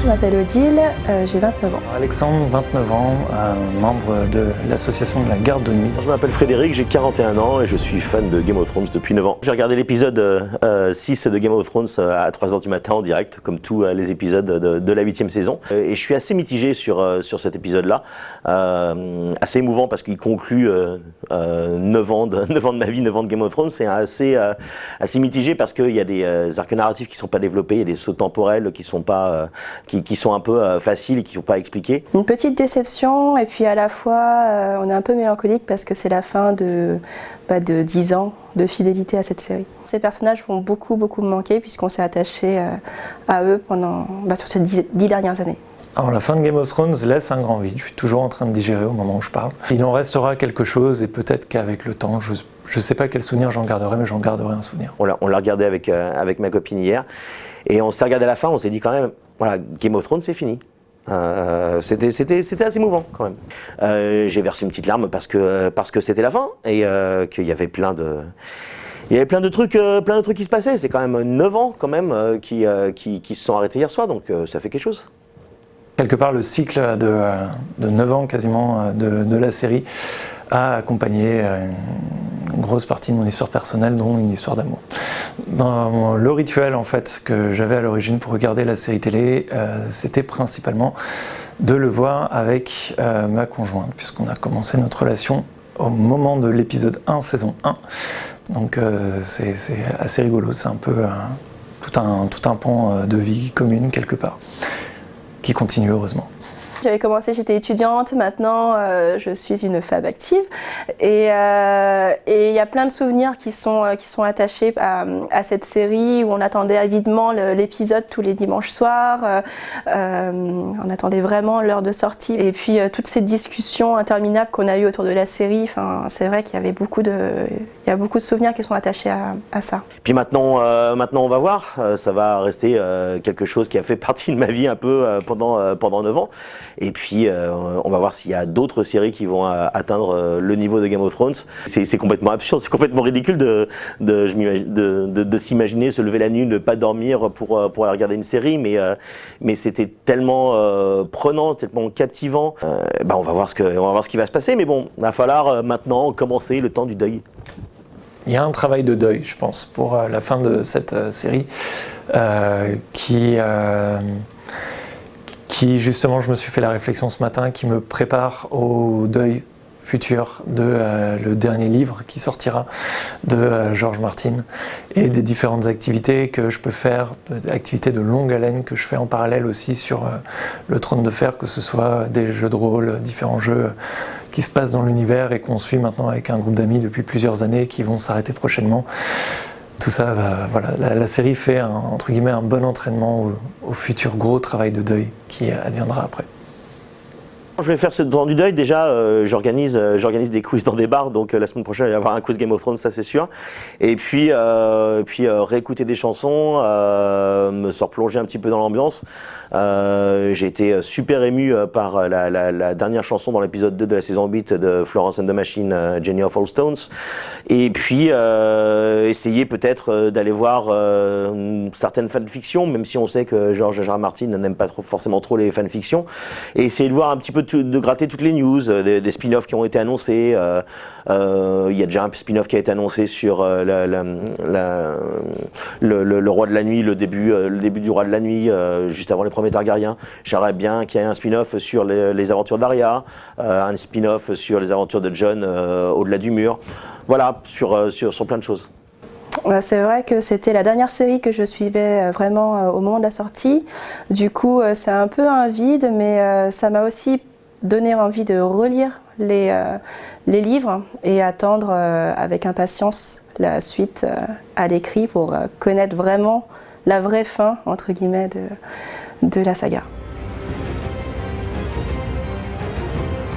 je m'appelle Odile, j'ai 29 ans. Alexandre, 29 ans, membre de l'association de la garde de nuit. Je m'appelle Frédéric, j'ai 41 ans et je suis fan de Game of Thrones depuis 9 ans. J'ai regardé l'épisode 6 de Game of Thrones à 3h du matin en direct, comme tous les épisodes de la 8e saison. Et je suis assez mitigé sur cet épisode-là, assez émouvant parce qu'il conclut 9 ans de ma vie, 9 ans de Game of Thrones. C'est assez mitigé parce qu'il y a des arcs narratifs qui ne sont pas développés, il y a des sauts temporels qui sont un peu faciles et qui ne sont pas expliqués. Une petite déception et puis à la fois on est un peu mélancolique parce que c'est la fin de 10 ans de fidélité à cette série. Ces personnages vont beaucoup me manquer puisqu'on s'est attaché à eux sur ces 10 dernières années. Alors la fin de Game of Thrones laisse un grand vide, je suis toujours en train de digérer au moment où je parle. Il en restera quelque chose et peut-être qu'avec le temps, je ne sais pas quel souvenir j'en garderai, mais j'en garderai un souvenir. On l'a regardé avec ma copine hier et on s'est regardé à la fin, on s'est dit quand même, voilà, Game of Thrones c'est fini. C'était assez émouvant quand même. J'ai versé une petite larme parce que c'était la fin et qu'il y avait plein de trucs qui se passaient. C'est quand même 9 ans quand même qui se sont arrêtés hier soir, donc ça fait quelque chose. Quelque part, le cycle de 9 ans quasiment de la série a accompagné une grosse partie de mon histoire personnelle, dont une histoire d'amour. Dans le rituel en fait que j'avais à l'origine pour regarder la série télé, c'était principalement de le voir avec ma conjointe, puisqu'on a commencé notre relation au moment de l'épisode 1, saison 1. Donc c'est assez rigolo, c'est un peu tout un pan de vie commune quelque part, qui continue heureusement. J'avais commencé, j'étais étudiante, maintenant je suis une femme active et il y a plein de souvenirs qui sont attachés à cette série où on attendait avidement l'épisode tous les dimanches soirs, on attendait vraiment l'heure de sortie et puis toutes ces discussions interminables qu'on a eues autour de la série, c'est vrai qu'il y avait beaucoup de souvenirs qui sont attachés à ça. Puis maintenant on va voir, ça va rester quelque chose qui a fait partie de ma vie un peu pendant 9 ans. Et puis on va voir s'il y a d'autres séries qui vont atteindre le niveau de Game of Thrones. C'est complètement absurde, c'est complètement ridicule de s'imaginer se lever la nuit, ne pas dormir pour aller regarder une série, mais c'était tellement prenant, tellement captivant. On va voir ce qui va se passer, mais bon, il va falloir maintenant commencer le temps du deuil. Il y a un travail de deuil, je pense, pour la fin de cette série qui justement, je me suis fait la réflexion ce matin, qui me prépare au deuil futur de le dernier livre qui sortira de George Martin et des différentes activités que je peux faire, activités de longue haleine que je fais en parallèle aussi sur le Trône de Fer, que ce soit des jeux de rôle, différents jeux qui se passent dans l'univers et qu'on suit maintenant avec un groupe d'amis depuis plusieurs années qui vont s'arrêter prochainement. Tout ça, voilà, la série fait entre guillemets un bon entraînement au futur gros travail de deuil qui adviendra après. Je vais faire ce temps du deuil. Déjà, j'organise des quiz dans des bars, donc la semaine prochaine il va y avoir un quiz Game of Thrones, ça c'est sûr. Et puis réécouter des chansons, me replonger un petit peu dans l'ambiance. J'ai été super ému par la dernière chanson dans l'épisode 2 de la saison 8 de Florence and the Machine, Jenny of All Stones. Et puis essayer peut-être d'aller voir certaines fanfictions, même si on sait que George R. Martin n'aime pas forcément trop les fanfictions. Et essayer de voir un petit peu, de gratter toutes les news, des spin-offs qui ont été annoncés. Il y a déjà un spin-off qui a été annoncé sur le Roi de la Nuit, le début du Roi de la Nuit, juste avant les premiers Targaryens. J'aimerais bien qu'il y ait un spin-off sur les aventures d'Arya, un spin-off sur les aventures de Jon au-delà du mur. Voilà, sur plein de choses. C'est vrai que c'était la dernière série que je suivais vraiment au moment de la sortie. Du coup, c'est un peu un vide, mais ça m'a aussi donné envie de relire les livres et attendre avec impatience la suite à l'écrit pour connaître vraiment la vraie fin, entre guillemets, de la saga.